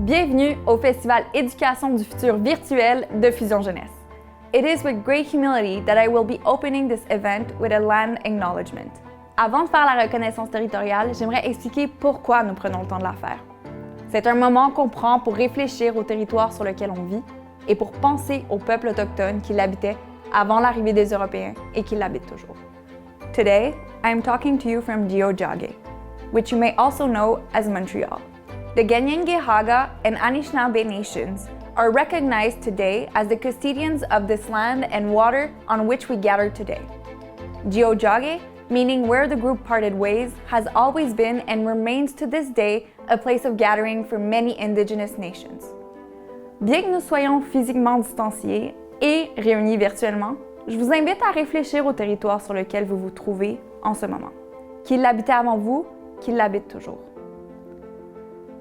Bienvenue au Festival Éducation du futur virtuel de Fusion Jeunesse. It is with great humility that I will be opening this event with a land acknowledgement. Avant de faire la reconnaissance territoriale, j'aimerais expliquer pourquoi nous prenons le temps de la faire. C'est un moment qu'on prend pour réfléchir au territoire sur lequel on vit et pour penser au peuple autochtone qui l'habitait avant l'arrivée des Européens et qui l'habite toujours. Today, I am talking to you from Tiohtià:ke, which you may also know as Montreal. The Kanien'kehá:ka and Anishinaabe nations are recognized today as the custodians of this land and water on which we gather today. Tiohtià:ke, meaning where the group parted ways, has always been and remains to this day a place of gathering for many Indigenous nations. Bien que nous soyons physiquement distanciés et réunis virtuellement, je vous invite à réfléchir au territoire sur lequel vous vous trouvez en ce moment. Qu'il l'habitait avant vous, qu'il l'habite toujours.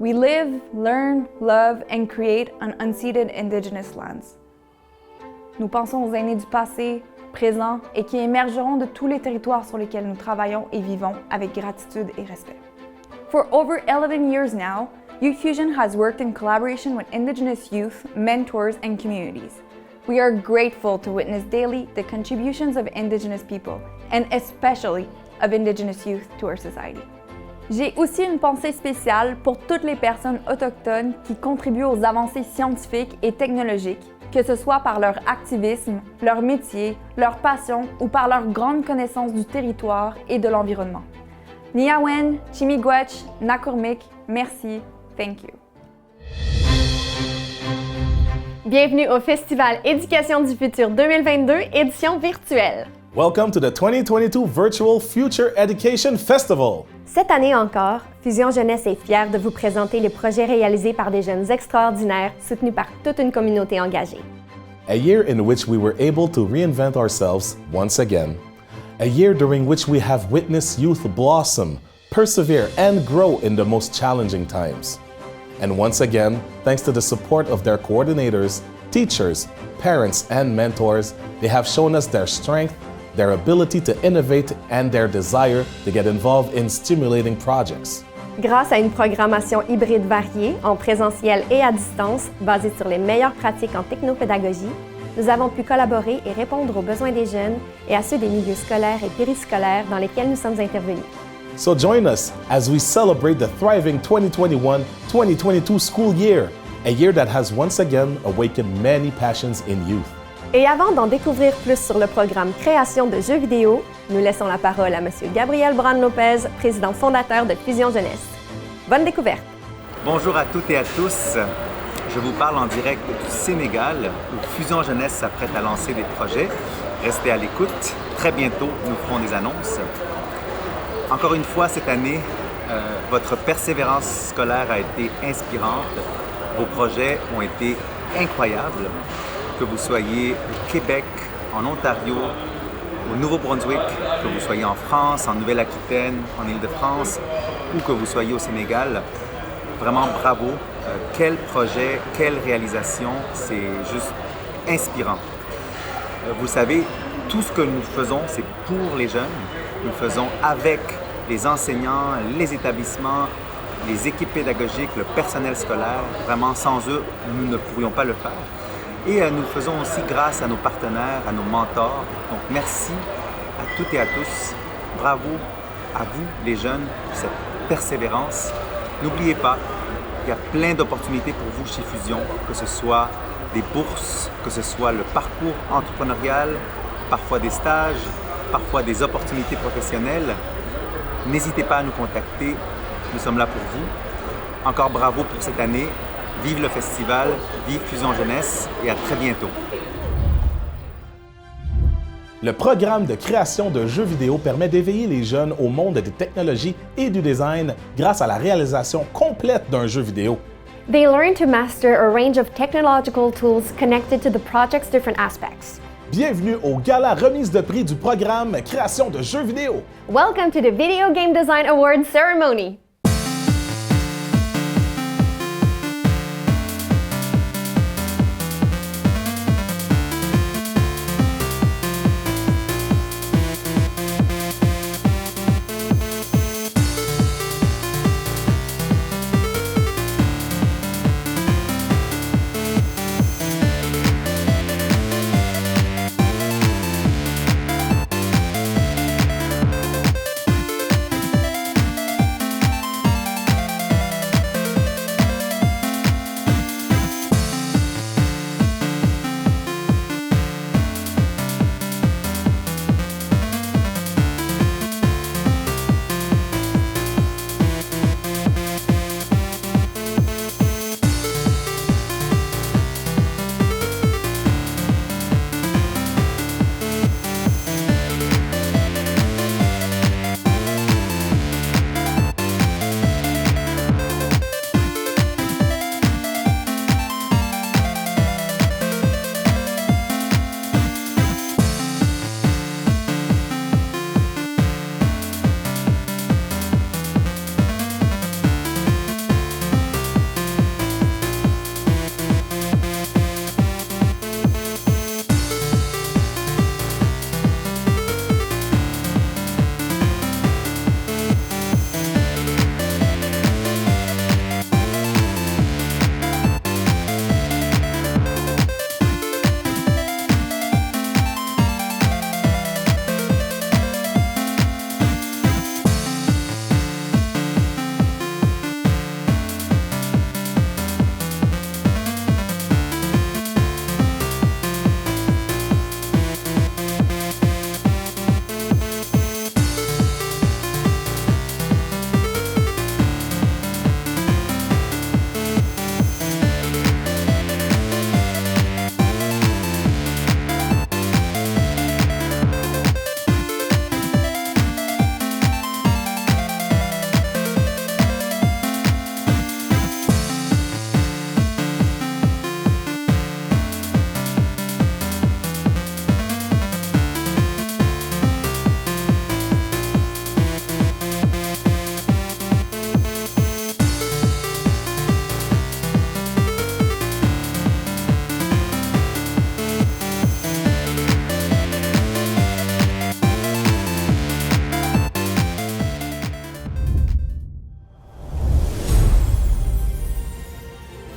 We live, learn, love, and create on unceded Indigenous lands. Nous pensons aux aînés du passé, présent et qui émergeront de tous les territoires sur lesquels nous travaillons et vivons avec gratitude et respect. For over 11 years now, Youth Fusion has worked in collaboration with Indigenous youth, mentors, and communities. We are grateful to witness daily the contributions of Indigenous people, and especially of Indigenous youth to our society. J'ai aussi une pensée spéciale pour toutes les personnes autochtones qui contribuent aux avancées scientifiques et technologiques, que ce soit par leur activisme, leur métier, leur passion ou par leur grande connaissance du territoire et de l'environnement. Niyawen, Chimigwech, Nakurmik, merci, thank you. Bienvenue au Festival Éducation du futur 2022, édition virtuelle. Welcome to the 2022 Virtual Future Education Festival. Cette année encore, Fusion Jeunesse est fière de vous présenter les projets réalisés par des jeunes extraordinaires soutenus par toute une communauté engagée. A year in which we were able to reinvent ourselves once again. A year during which we have witnessed youth blossom, persevere, and grow in the most challenging times. And once again, thanks to the support of their coordinators, teachers, parents, and mentors, they have shown us their strength, their ability to innovate, and their desire to get involved in stimulating projects. Grâce à une programmation hybride variée, en présentiel et à distance, basée sur les meilleures pratiques en technopédagogie, nous avons pu collaborer et répondre aux besoins des jeunes et à ceux des milieux scolaires et périscolaires dans lesquels nous sommes intervenus. So join us as we celebrate the thriving 2021-2022 school year, a year that has once again awakened many passions in youth. Et avant d'en découvrir plus sur le programme Création de jeux vidéo, nous laissons la parole à M. Gabriel Brand-Lopez, président fondateur de Fusion Jeunesse. Bonne découverte! Bonjour à toutes et à tous. Je vous parle en direct du Sénégal, où Fusion Jeunesse s'apprête à lancer des projets. Restez à l'écoute. Très bientôt, nous ferons des annonces. Encore une fois, cette année, votre persévérance scolaire a été inspirante. Vos projets ont été incroyables. Que vous soyez au Québec, en Ontario, au Nouveau-Brunswick, que vous soyez en France, en Nouvelle-Aquitaine, en Île-de-France, ou que vous soyez au Sénégal, vraiment bravo. Quel projet, quelle réalisation, c'est juste inspirant. Vous savez, tout ce que nous faisons, c'est pour les jeunes. Nous le faisons avec les enseignants, les établissements, les équipes pédagogiques, le personnel scolaire. Vraiment, sans eux, nous ne pourrions pas le faire. Et nous le faisons aussi grâce à nos partenaires, à nos mentors. Donc merci à toutes et à tous. Bravo à vous, les jeunes, pour cette persévérance. N'oubliez pas, il y a plein d'opportunités pour vous chez Fusion, que ce soit des bourses, que ce soit le parcours entrepreneurial, parfois des stages, parfois des opportunités professionnelles. N'hésitez pas à nous contacter, nous sommes là pour vous. Encore bravo pour cette année. Vive le festival, vive Fusion Jeunesse et à très bientôt. Le programme de création de jeux vidéo permet d'éveiller les jeunes au monde des technologies et du design grâce à la réalisation complète d'un jeu vidéo. They learn to master a range of technological tools connected to the project's different aspects. Bienvenue au gala remise de prix du programme Création de jeux vidéo. Welcome to the Video Game Design Awards ceremony.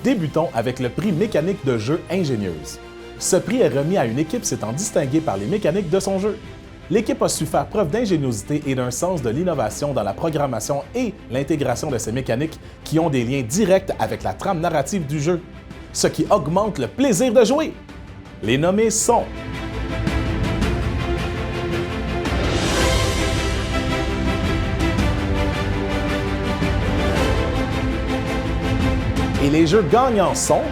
débutons avec le prix mécanique de jeu Ingénieuse. Ce prix est remis à une équipe s'étant distinguée par les mécaniques de son jeu. L'équipe a su faire preuve d'ingéniosité et d'un sens de l'innovation dans la programmation et l'intégration de ces mécaniques qui ont des liens directs avec la trame narrative du jeu, ce qui augmente le plaisir de jouer. Les nommés sont et les jeux gagnants sont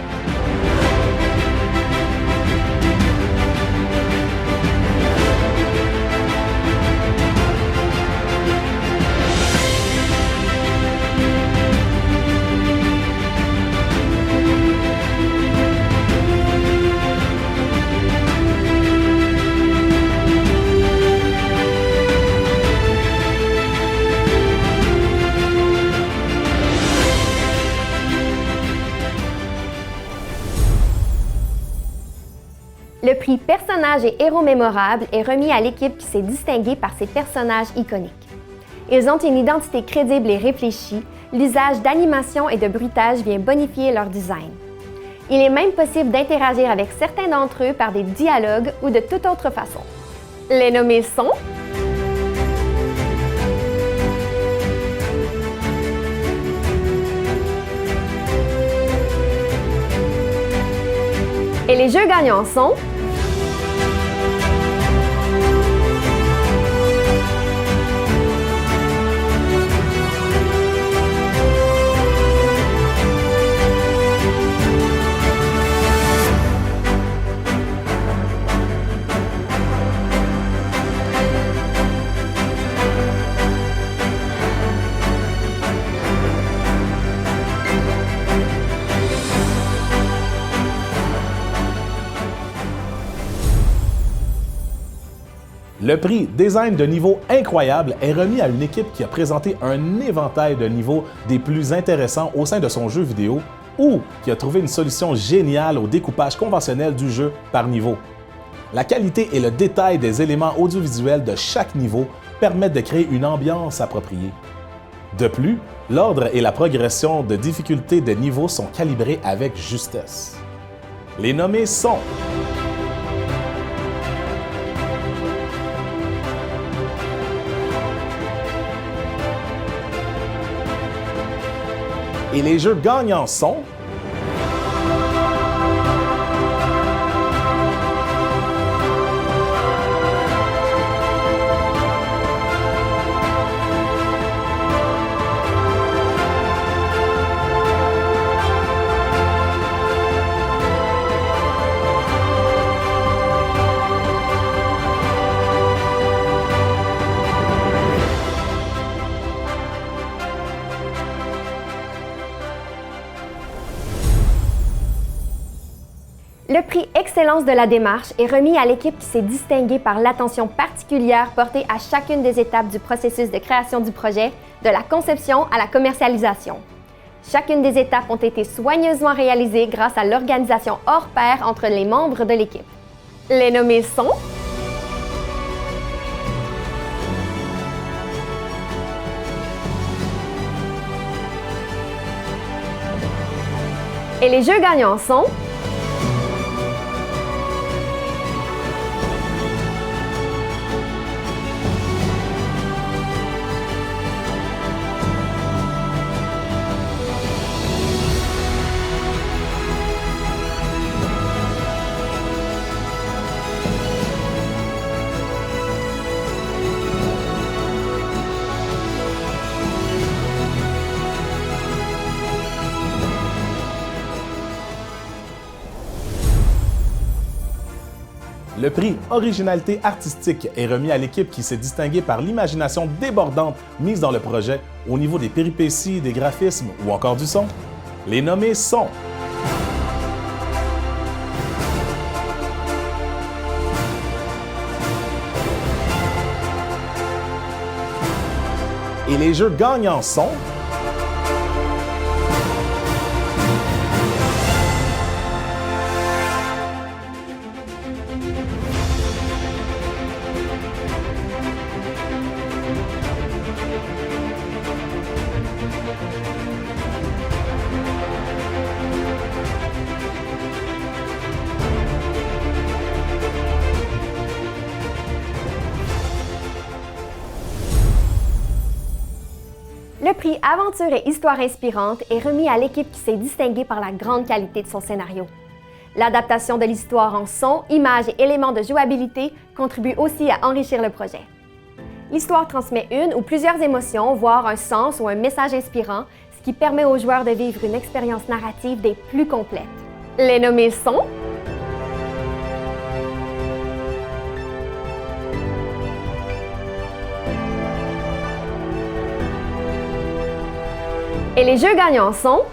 Le prix Personnages et héros mémorables est remis à l'équipe qui s'est distinguée par ses personnages iconiques. Ils ont une identité crédible et réfléchie, l'usage d'animation et de bruitage vient bonifier leur design. Il est même possible d'interagir avec certains d'entre eux par des dialogues ou de toute autre façon. Les nommés sont et les jeux gagnants sont le prix Design de niveau incroyable est remis à une équipe qui a présenté un éventail de niveaux des plus intéressants au sein de son jeu vidéo ou qui a trouvé une solution géniale au découpage conventionnel du jeu par niveau. La qualité et le détail des éléments audiovisuels de chaque niveau permettent de créer une ambiance appropriée. De plus, l'ordre et la progression de difficulté des niveaux sont calibrés avec justesse. Les nommés sont et les jeux gagnants sont Le prix Excellence de la démarche est remis à l'équipe qui s'est distinguée par l'attention particulière portée à chacune des étapes du processus de création du projet, de la conception à la commercialisation. Chacune des étapes ont été soigneusement réalisées grâce à l'organisation hors pair entre les membres de l'équipe. Les nommés sont et les jeux gagnants sont le prix Originalité artistique est remis à l'équipe qui s'est distinguée par l'imagination débordante mise dans le projet au niveau des péripéties, des graphismes ou encore du son. Les nommés sont et les jeux gagnants sont prix Aventure et Histoire inspirante est remis à l'équipe qui s'est distinguée par la grande qualité de son scénario. L'adaptation de l'histoire en son, images et éléments de jouabilité contribue aussi à enrichir le projet. L'histoire transmet une ou plusieurs émotions, voire un sens ou un message inspirant, ce qui permet aux joueurs de vivre une expérience narrative des plus complètes. Les nommés sont... Et les jeux gagnants sont...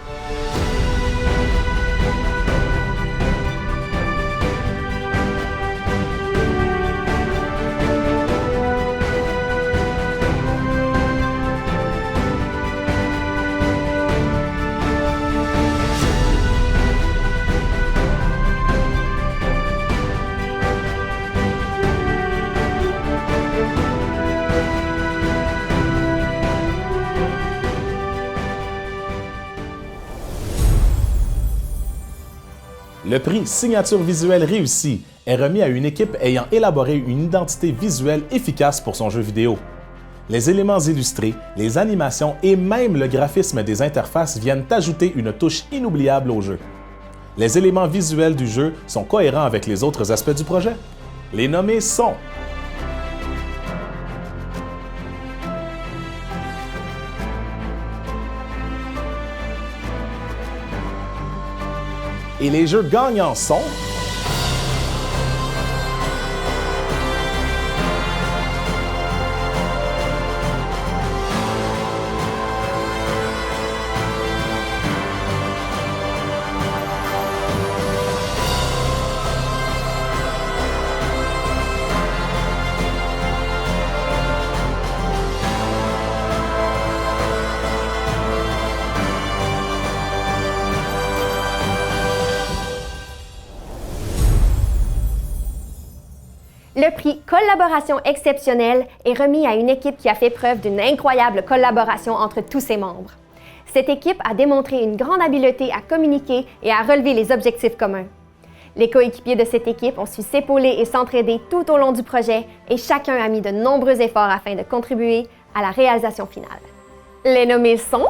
Le prix Signature visuelle réussie est remis à une équipe ayant élaboré une identité visuelle efficace pour son jeu vidéo. Les éléments illustrés, les animations et même le graphisme des interfaces viennent ajouter une touche inoubliable au jeu. Les éléments visuels du jeu sont cohérents avec les autres aspects du projet. Les nommés sont... Et les jeux gagnants sont... Le prix Collaboration exceptionnelle est remis à une équipe qui a fait preuve d'une incroyable collaboration entre tous ses membres. Cette équipe a démontré une grande habileté à communiquer et à relever les objectifs communs. Les coéquipiers de cette équipe ont su s'épauler et s'entraider tout au long du projet et chacun a mis de nombreux efforts afin de contribuer à la réalisation finale. Les nommés sont...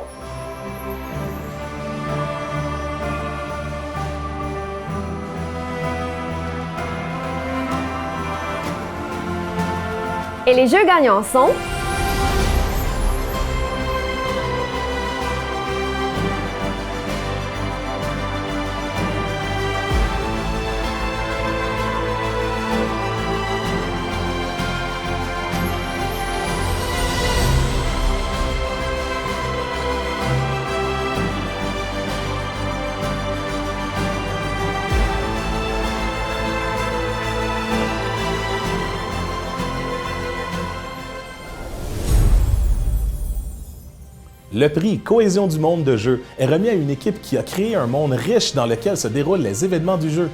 Et les jeux gagnants sont... Le prix Cohésion du monde de jeu est remis à une équipe qui a créé un monde riche dans lequel se déroulent les événements du jeu.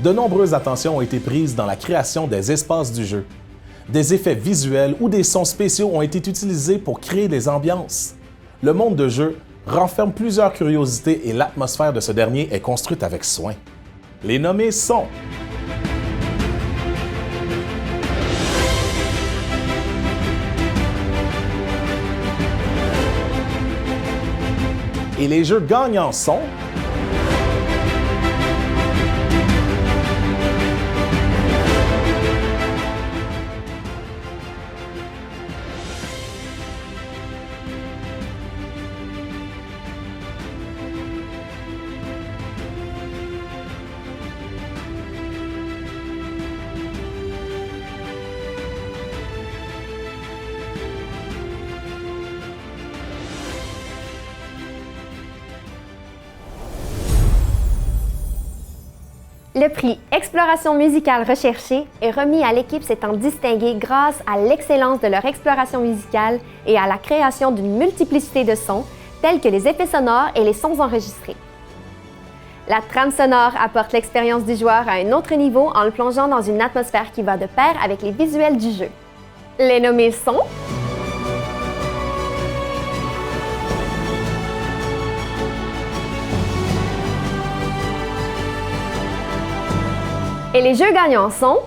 De nombreuses attentions ont été prises dans la création des espaces du jeu. Des effets visuels ou des sons spéciaux ont été utilisés pour créer des ambiances. Le monde de jeu renferme plusieurs curiosités et l'atmosphère de ce dernier est construite avec soin. Les nommés sont... Et les jeux gagnants sont... Le prix Exploration musicale recherchée est remis à l'équipe s'étant distinguée grâce à l'excellence de leur exploration musicale et à la création d'une multiplicité de sons, tels que les effets sonores et les sons enregistrés. La trame sonore apporte l'expérience du joueur à un autre niveau en le plongeant dans une atmosphère qui va de pair avec les visuels du jeu. Les nommés sont... Et les jeux gagnants sont...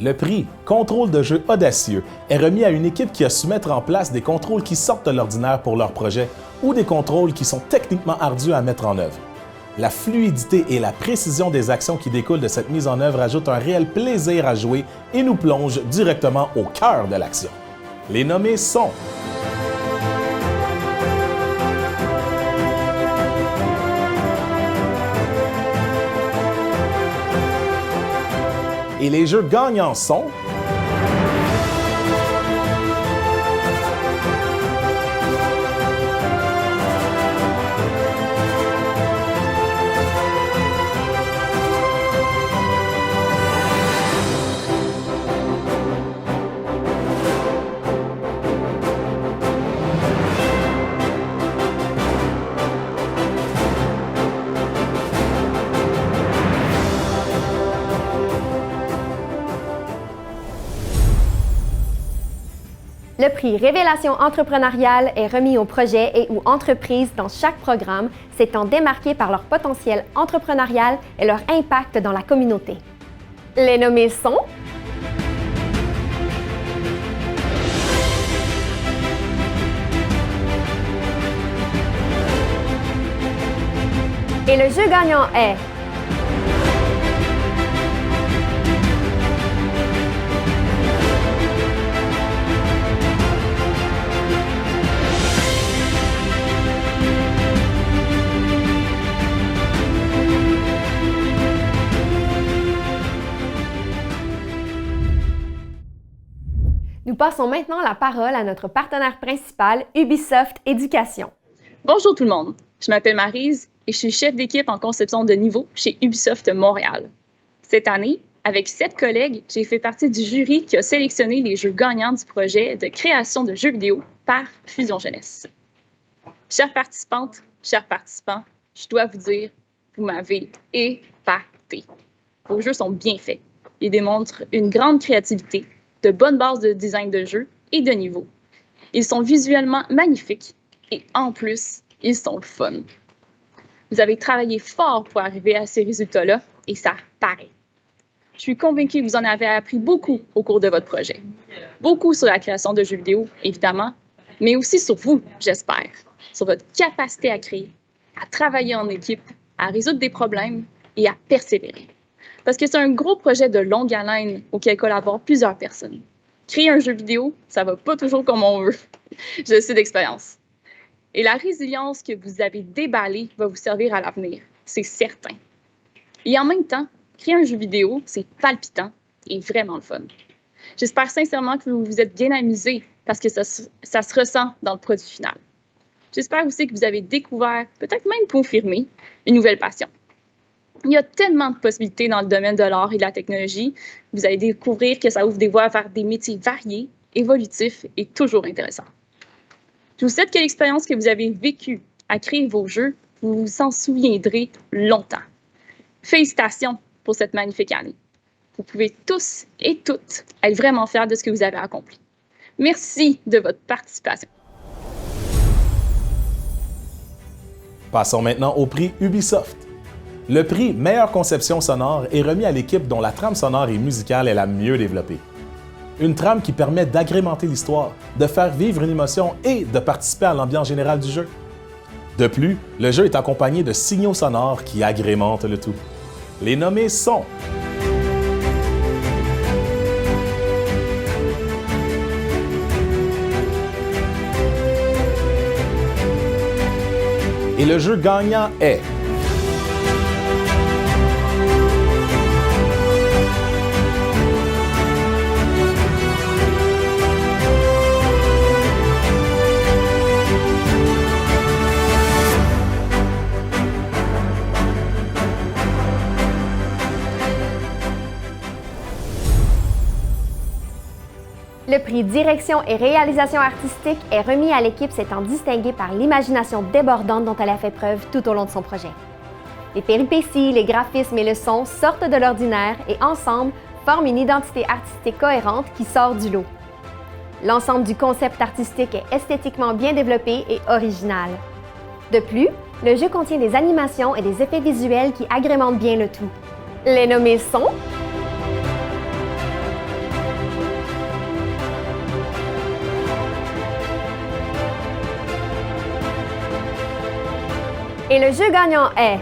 Le prix « Contrôle de jeu audacieux » est remis à une équipe qui a su mettre en place des contrôles qui sortent de l'ordinaire pour leur projet ou des contrôles qui sont techniquement ardus à mettre en œuvre. La fluidité et la précision des actions qui découlent de cette mise en œuvre ajoutent un réel plaisir à jouer et nous plongent directement au cœur de l'action. Les nommés sont et les jeux gagnants sont Le prix Révélation entrepreneuriale est remis aux projets et ou entreprises dans chaque programme s'étant démarqués par leur potentiel entrepreneurial et leur impact dans la communauté. Les nommés sont et le jeu gagnant est Nous passons maintenant la parole à notre partenaire principal, Ubisoft Éducation. Bonjour tout le monde, je m'appelle Maryse et je suis chef d'équipe en conception de niveau chez Ubisoft Montréal. Cette année, avec 7 collègues, j'ai fait partie du jury qui a sélectionné les jeux gagnants du projet de création de jeux vidéo par Fusion Jeunesse. Chères participantes, chers participants, je dois vous dire, vous m'avez épaté. Vos jeux sont bien faits. Ils démontrent une grande créativité, de bonnes bases de design de jeu et de niveau. Ils sont visuellement magnifiques et en plus, ils sont fun. Vous avez travaillé fort pour arriver à ces résultats-là et ça paraît. Je suis convaincue que vous en avez appris beaucoup au cours de votre projet. Beaucoup sur la création de jeux vidéo, évidemment, mais aussi sur vous, j'espère, sur votre capacité à créer, à travailler en équipe, à résoudre des problèmes et à persévérer. Parce que c'est un gros projet de longue haleine auquel collaborent plusieurs personnes. Créer un jeu vidéo, ça va pas toujours comme on veut. Je sais d'expérience. Et la résilience que vous avez déballée va vous servir à l'avenir, c'est certain. Et en même temps, créer un jeu vidéo, c'est palpitant et vraiment le fun. J'espère sincèrement que vous vous êtes bien amusés parce que ça se ressent dans le produit final. J'espère aussi que vous avez découvert, peut-être même confirmé, une nouvelle passion. Il y a tellement de possibilités dans le domaine de l'art et de la technologie. Vous allez découvrir que ça ouvre des voies vers des métiers variés, évolutifs et toujours intéressants. Je vous souhaite que l'expérience que vous avez vécue à créer vos jeux, vous vous en souviendrez longtemps. Félicitations pour cette magnifique année. Vous pouvez tous et toutes être vraiment fiers de ce que vous avez accompli. Merci de votre participation. Passons maintenant au prix Ubisoft. Le prix Meilleure conception sonore est remis à l'équipe dont la trame sonore et musicale est la mieux développée. Une trame qui permet d'agrémenter l'histoire, de faire vivre une émotion et de participer à l'ambiance générale du jeu. De plus, le jeu est accompagné de signaux sonores qui agrémentent le tout. Les nommés sont et le jeu gagnant est Le prix Direction et réalisation artistique est remis à l'équipe s'étant distinguée par l'imagination débordante dont elle a fait preuve tout au long de son projet. Les péripéties, les graphismes et le son sortent de l'ordinaire et ensemble forment une identité artistique cohérente qui sort du lot. L'ensemble du concept artistique est esthétiquement bien développé et original. De plus, le jeu contient des animations et des effets visuels qui agrémentent bien le tout. Les nommés sont Et le jeu gagnant est...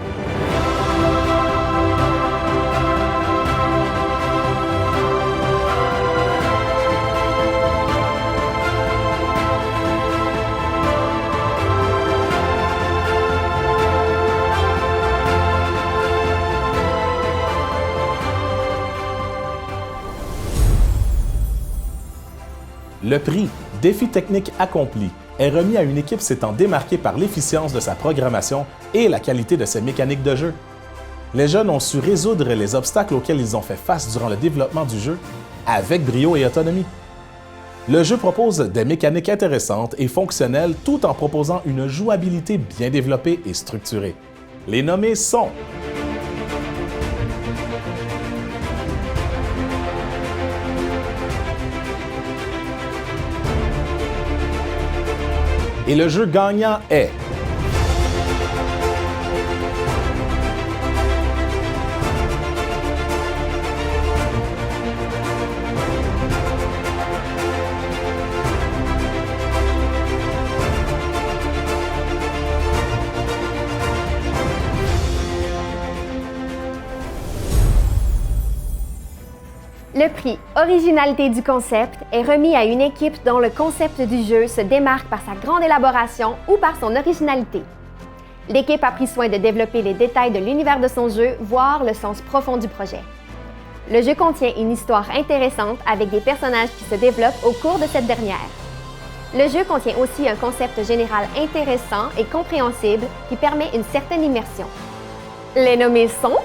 Le prix « Défi technique accompli » est remis à une équipe s'étant démarquée par l'efficience de sa programmation et la qualité de ses mécaniques de jeu. Les jeunes ont su résoudre les obstacles auxquels ils ont fait face durant le développement du jeu avec brio et autonomie. Le jeu propose des mécaniques intéressantes et fonctionnelles tout en proposant une jouabilité bien développée et structurée. Les nommés sont... Et le jeu gagnant est... Le prix Originalité du concept est remis à une équipe dont le concept du jeu se démarque par sa grande élaboration ou par son originalité. L'équipe a pris soin de développer les détails de l'univers de son jeu, voire le sens profond du projet. Le jeu contient une histoire intéressante avec des personnages qui se développent au cours de cette dernière. Le jeu contient aussi un concept général intéressant et compréhensible qui permet une certaine immersion. Les nommés sont...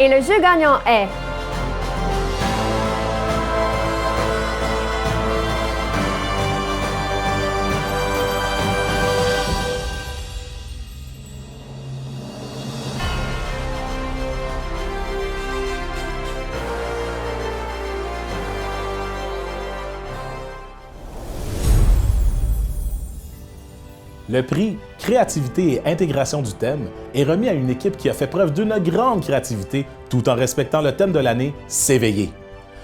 Et le jeu gagnant est... Le prix « Créativité et intégration du thème » est remis à une équipe qui a fait preuve d'une grande créativité tout en respectant le thème de l'année « S'éveiller ».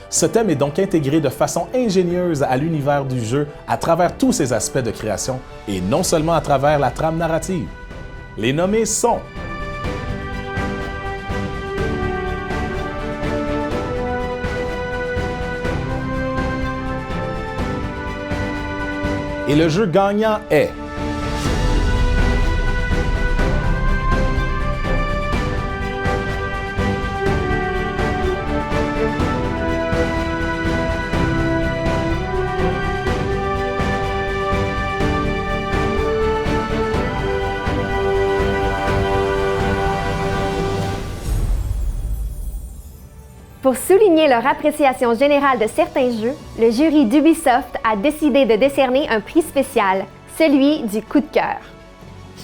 Ce thème est donc intégré de façon ingénieuse à l'univers du jeu à travers tous ses aspects de création et non seulement à travers la trame narrative. Les nommés sont... Et le jeu gagnant est... Pour souligner leur appréciation générale de certains jeux, le jury d'Ubisoft a décidé de décerner un prix spécial, celui du coup de cœur.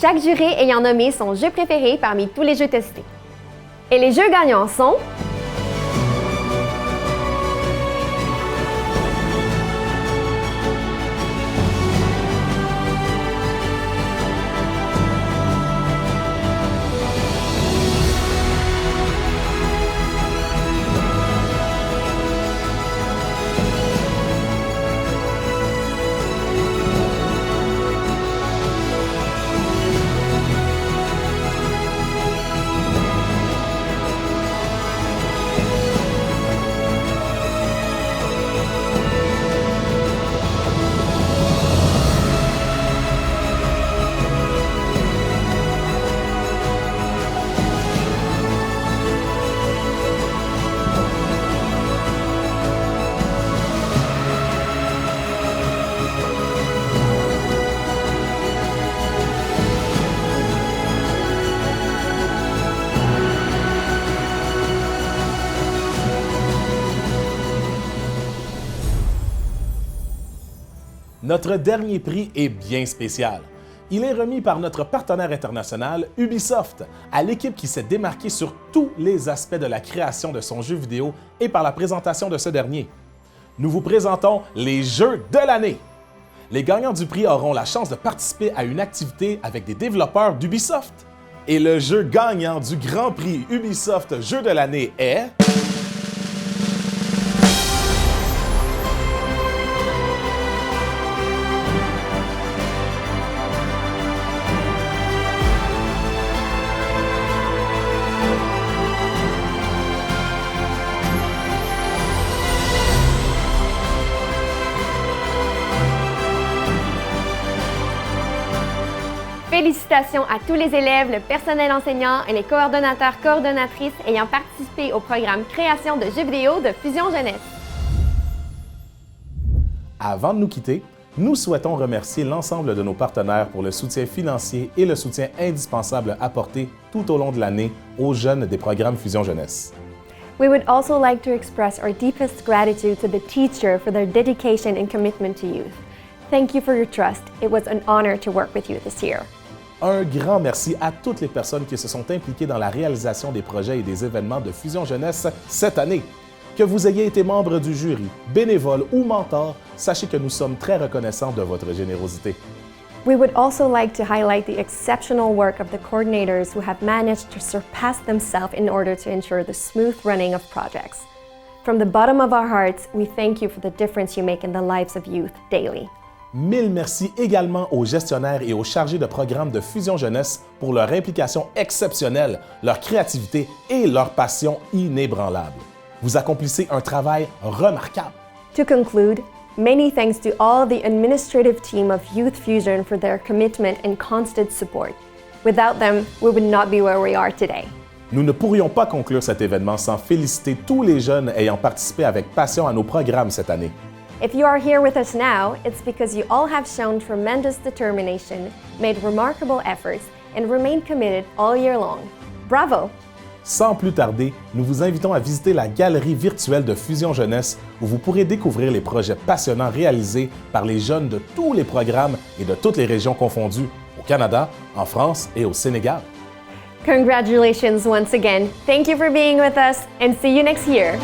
Chaque jury ayant nommé son jeu préféré parmi tous les jeux testés. Et les jeux gagnants sont... Notre dernier prix est bien spécial. Il est remis par notre partenaire international, Ubisoft, à l'équipe qui s'est démarquée sur tous les aspects de la création de son jeu vidéo et par la présentation de ce dernier. Nous vous présentons les Jeux de l'année. Les gagnants du prix auront la chance de participer à une activité avec des développeurs d'Ubisoft. Et le jeu gagnant du Grand Prix Ubisoft Jeu de l'année est... Félicitations à tous les élèves, le personnel enseignant et les coordonnateurs, coordonnatrices ayant participé au programme Création de jeux vidéo de Fusion Jeunesse. Avant de nous quitter, nous souhaitons remercier l'ensemble de nos partenaires pour le soutien financier et le soutien indispensable apporté tout au long de l'année aux jeunes des programmes Fusion Jeunesse. We would also like to express our deepest gratitude to the teacher for their dedication and commitment to youth. Thank you for your trust. It was an honor to work with you this year. Un grand merci à toutes les personnes qui se sont impliquées dans la réalisation des projets et des événements de Fusion Jeunesse cette année. Que vous ayez été membre du jury, bénévole ou mentor, sachez que nous sommes très reconnaissants de votre générosité. We would also like to highlight the exceptional work of the coordinators who have managed to surpass themselves in order to ensure the smooth running of projects. From the bottom of our hearts, we thank you for the difference you make in the lives of youth daily. Mille merci également aux gestionnaires et aux chargés de programmes de Fusion Jeunesse pour leur implication exceptionnelle, leur créativité et leur passion inébranlable. Vous accomplissez un travail remarquable. To conclude, many thanks to all the administrative team of Youth Fusion for their commitment and constant support. Without them, we would not be where we are today. Nous ne pourrions pas conclure cet événement sans féliciter tous les jeunes ayant participé avec passion à nos programmes cette année. If you are here with us now, it's because you all have shown tremendous determination, made remarkable efforts, and remained committed all year long. Bravo! Sans plus tarder, nous vous invitons à visiter la galerie virtuelle de Fusion Jeunesse où vous pourrez découvrir les projets passionnants réalisés par les jeunes de tous les programmes et de toutes les régions confondues, au Canada, en France et au Sénégal. Congratulations once again. Thank you for being with us and see you next year.